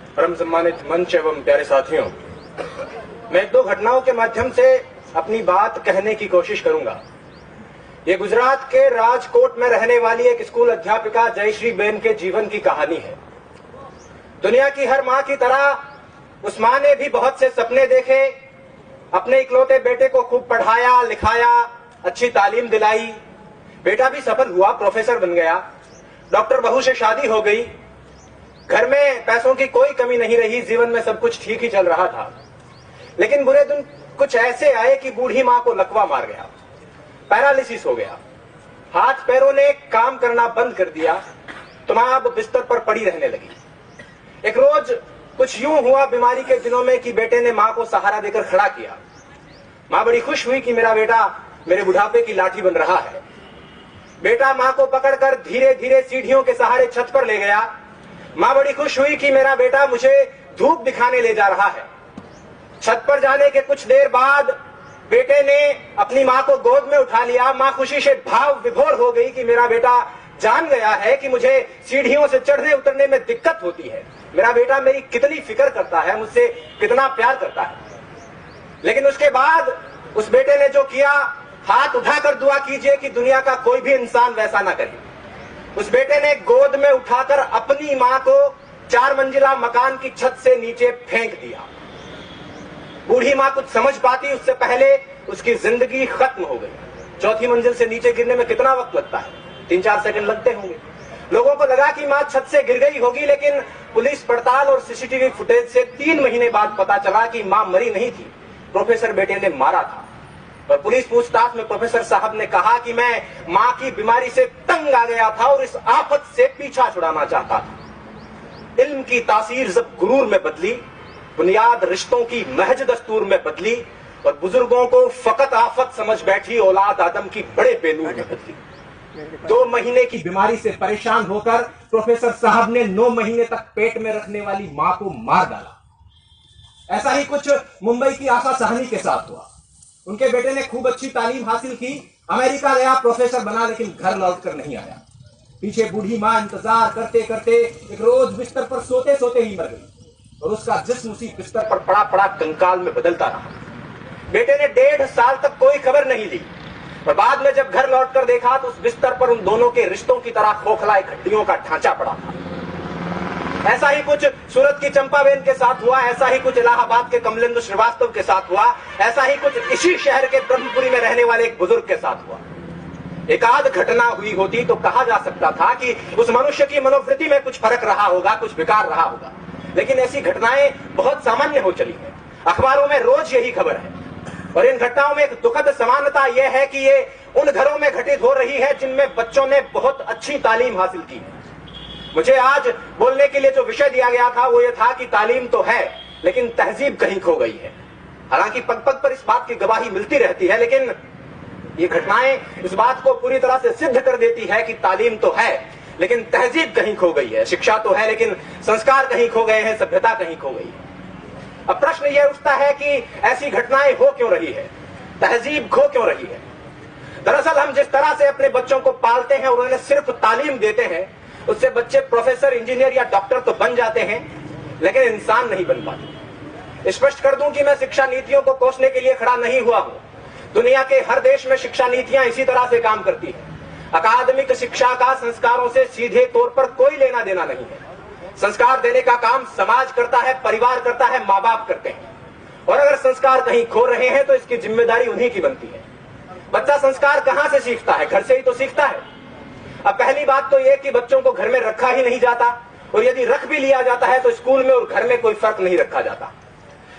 परम सम्मानित मंच एवं प्यारे साथियों, मैं एक दो घटनाओं के माध्यम से अपनी बात कहने की कोशिश करूंगा। ये गुजरात के राजकोट में रहने वाली एक स्कूल अध्यापिका जयश्री बेन के जीवन की कहानी है। दुनिया की हर मां की तरह उस मां ने भी बहुत से सपने देखे, अपने इकलौते बेटे को खूब पढ़ाया लिखाया, अच्छी तालीम दिलाई। बेटा भी सफल हुआ, प्रोफेसर बन गया, डॉक्टर बहू से शादी हो गई, घर में पैसों की कोई कमी नहीं रही, जीवन में सब कुछ ठीक ही चल रहा था। लेकिन बुरे दिन कुछ ऐसे आए कि बूढ़ी मां को लकवा मार गया, पैरालिसिस हो गया, हाथ पैरों ने काम करना बंद कर दिया, तो मां अब बिस्तर पर पड़ी रहने लगी। एक रोज कुछ यूं हुआ बीमारी के दिनों में कि बेटे ने मां को सहारा देकर खड़ा किया। मां बड़ी खुश हुई कि मेरा बेटा मेरे बुढ़ापे की लाठी बन रहा है। बेटा मां को पकड़कर धीरे धीरे सीढ़ियों के सहारे छत पर ले गया। मां बड़ी खुश हुई कि मेरा बेटा मुझे धूप दिखाने ले जा रहा है। छत पर जाने के कुछ देर बाद बेटे ने अपनी मां को गोद में उठा लिया। मां खुशी से भाव विभोर हो गई कि मेरा बेटा जान गया है कि मुझे सीढ़ियों से चढ़ने उतरने में दिक्कत होती है, मेरा बेटा मेरी कितनी फिक्र करता है, मुझसे कितना प्यार करता है। लेकिन उसके बाद उस बेटे ने जो किया, हाथ उठाकर दुआ कीजिए कि दुनिया का कोई भी इंसान वैसा ना करे। उस बेटे ने गोद में उठाकर अपनी मां को 4 मंजिला मकान की छत से नीचे फेंक दिया। बूढ़ी मां कुछ समझ पाती उससे पहले उसकी जिंदगी खत्म हो गई। 4थी मंजिल से नीचे गिरने में कितना वक्त लगता है? 3-4 सेकंड लगते होंगे। लोगों को लगा कि मां छत से गिर गई होगी, लेकिन पुलिस पड़ताल और सीसीटीवी फुटेज से 3 महीने बाद पता चला कि मां मरी नहीं थी, प्रोफेसर बेटे ने मारा था। और पुलिस पूछताछ में प्रोफेसर साहब ने कहा कि मैं मां की बीमारी से तंग आ गया था और इस आफत से पीछा छुड़ाना चाहता था। इल्म की तासीर जब गुरूर में बदली, बुनियाद रिश्तों की महज दस्तूर में बदली और बुजुर्गों को फकत आफत समझ बैठी औलाद आदम की बड़े बेनूर में बदली। 2 महीने की बीमारी से परेशान होकर प्रोफेसर साहब ने 9 महीने तक पेट में रखने वाली मां को मार डाला। ऐसा ही कुछ मुंबई की आशा साहनी के साथ हुआ। उनके बेटे ने खूब अच्छी तालीम हासिल की, अमेरिका गया, प्रोफेसर बना, लेकिन घर लौटकर नहीं आया। पीछे बूढ़ी मां इंतजार करते करते एक रोज बिस्तर पर सोते सोते ही मर गई और उसका जिस्म उसी बिस्तर पर पड़ा पड़ा कंकाल में बदलता रहा। बेटे ने 1.5 साल तक कोई खबर नहीं ली और बाद में जब घर लौटकर देखा तो उस बिस्तर पर उन दोनों के रिश्तों की तरह खोखला एक हड्डियों का ढांचा पड़ा था। ऐसा ही कुछ सूरत की चंपाबेन के साथ हुआ, ऐसा ही कुछ इलाहाबाद के कमलेंद्र श्रीवास्तव के साथ हुआ, ऐसा ही कुछ इसी शहर के ब्रह्मपुरी में रहने वाले एक बुजुर्ग के साथ हुआ। एक आध घटना हुई होती तो कहा जा सकता था कि उस मनुष्य की मनोवृत्ति में कुछ फर्क रहा होगा, कुछ विकार रहा होगा, लेकिन ऐसी घटनाएं बहुत सामान्य हो चली है। अखबारों में रोज यही खबर है और इन घटनाओं में एक दुखद समानता यह है कि ये उन घरों में घटित हो रही है जिनमें बच्चों ने बहुत अच्छी तालीम हासिल की है। मुझे आज बोलने के लिए जो विषय दिया गया था वो ये था कि तालीम तो है लेकिन तहजीब कहीं खो गई है। हालांकि पग पग पर इस बात की गवाही मिलती रहती है, लेकिन ये घटनाएं इस बात को पूरी तरह से सिद्ध कर देती है कि तालीम तो है लेकिन तहजीब कहीं खो गई है। शिक्षा तो है लेकिन संस्कार कहीं खो गए हैं, सभ्यता कहीं खो गई है। अब प्रश्न यह उठता है कि ऐसी घटनाएं हो क्यों रही है, तहजीब खो क्यों रही है। दरअसल हम जिस तरह से अपने बच्चों को पालते हैं और उन्हें सिर्फ तालीम देते हैं, उससे बच्चे प्रोफेसर, इंजीनियर या डॉक्टर तो बन जाते हैं लेकिन इंसान नहीं बन पाते। स्पष्ट कर दूं कि मैं शिक्षा नीतियों को कोसने के लिए खड़ा नहीं हुआ हूं। दुनिया के हर देश में शिक्षा नीतियां इसी तरह से काम करती हैं। अकादमिक शिक्षा का संस्कारों से सीधे तौर पर कोई लेना देना नहीं है। संस्कार देने का काम समाज करता है, परिवार करता है, माँ बाप करते हैं। और अगर संस्कार कहीं खो रहे हैं तो इसकी जिम्मेदारी उन्हीं की बनती है। बच्चा संस्कार कहां से सीखता है? घर से ही तो सीखता है। अब पहली बात तो यह कि बच्चों को घर में रखा ही नहीं जाता और यदि रख भी लिया जाता है तो स्कूल में और घर में कोई फर्क नहीं रखा जाता।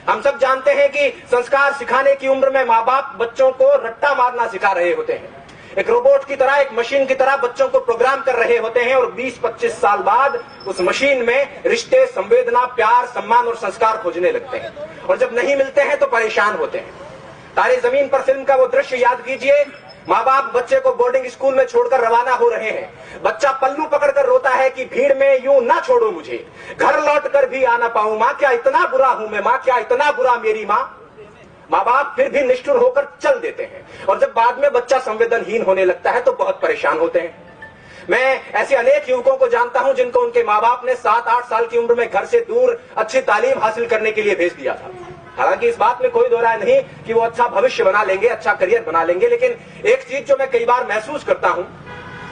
हम सब जानते हैं कि संस्कार सिखाने की उम्र में माँ बाप बच्चों को रट्टा मारना सिखा रहे होते हैं। एक रोबोट की तरह, एक मशीन की तरह बच्चों को प्रोग्राम कर रहे होते हैं और 20-25 साल बाद उस मशीन में रिश्ते, संवेदना, प्यार, सम्मान और संस्कार खोजने लगते हैं और जब नहीं मिलते हैं तो परेशान होते हैं। तारे जमीन पर फिल्म का वो दृश्य याद कीजिए। माँ बाप बच्चे को बोर्डिंग स्कूल में छोड़कर रवाना हो रहे हैं। बच्चा पल्लू पकड़कर रोता है कि भीड़ में यूं ना छोड़ो मुझे, घर लौट कर भी आना पाऊं माँ, क्या इतना बुरा हूं मैं माँ, क्या इतना बुरा मेरी माँ। माँ बाप फिर भी निष्ठुर होकर चल देते हैं और जब बाद में बच्चा संवेदनहीन होने लगता है तो बहुत परेशान होते हैं। मैं ऐसे अनेक युवकों को जानता हूं जिनको उनके माँ बाप ने 7-8 साल की उम्र में घर से दूर अच्छी तालीम हासिल करने के लिए भेज दिया था। हालांकि इस बात में कोई दो राय नहीं कि वो अच्छा भविष्य बना लेंगे, अच्छा करियर बना लेंगे, लेकिन एक चीज जो मैं कई बार महसूस करता हूं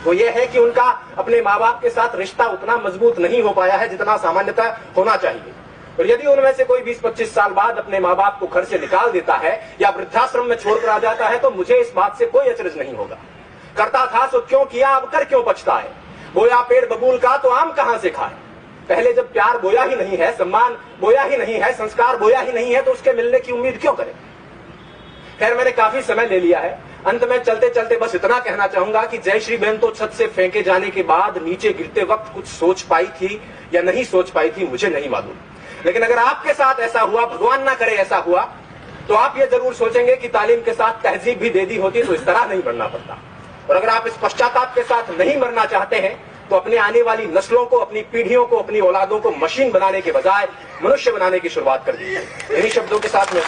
वो ये है कि उनका अपने माँ बाप के साथ रिश्ता उतना मजबूत नहीं हो पाया है जितना सामान्यतः होना चाहिए। और यदि उनमें से कोई 20-25 साल बाद अपने माँ बाप को घर से निकाल देता है या वृद्धाश्रम में छोड़कर आ जाता है तो मुझे इस बात से कोई अचरज नहीं होगा। करता था सो क्यों किया, अब कर क्यों पछताए। बोया पेड़ बबूल का तो आम कहां से खाए। पहले जब प्यार बोया ही नहीं है, सम्मान बोया ही नहीं है, संस्कार बोया ही नहीं है तो उसके मिलने की उम्मीद क्यों करें। खैर, मैंने काफी समय ले लिया है। अंत में चलते चलते बस इतना कहना चाहूंगा कि जयश्री बहन तो छत से फेंके जाने के बाद नीचे गिरते वक्त कुछ सोच पाई थी या नहीं सोच पाई थी मुझे नहीं मालूम, लेकिन अगर आपके साथ ऐसा हुआ, भगवान ना करे ऐसा हुआ, तो आप ये जरूर सोचेंगे कि तालीम के साथ तहजीब भी दे दी होती तो इस तरह नहीं मरना पड़ता। और अगर आप इस पश्चाताप के साथ नहीं मरना चाहते हैं तो अपने आने वाली नस्लों को, अपनी पीढ़ियों को, अपनी औलादों को मशीन बनाने के बजाय मनुष्य बनाने की शुरुआत कर दीजिए। इन्हीं शब्दों के साथ मैं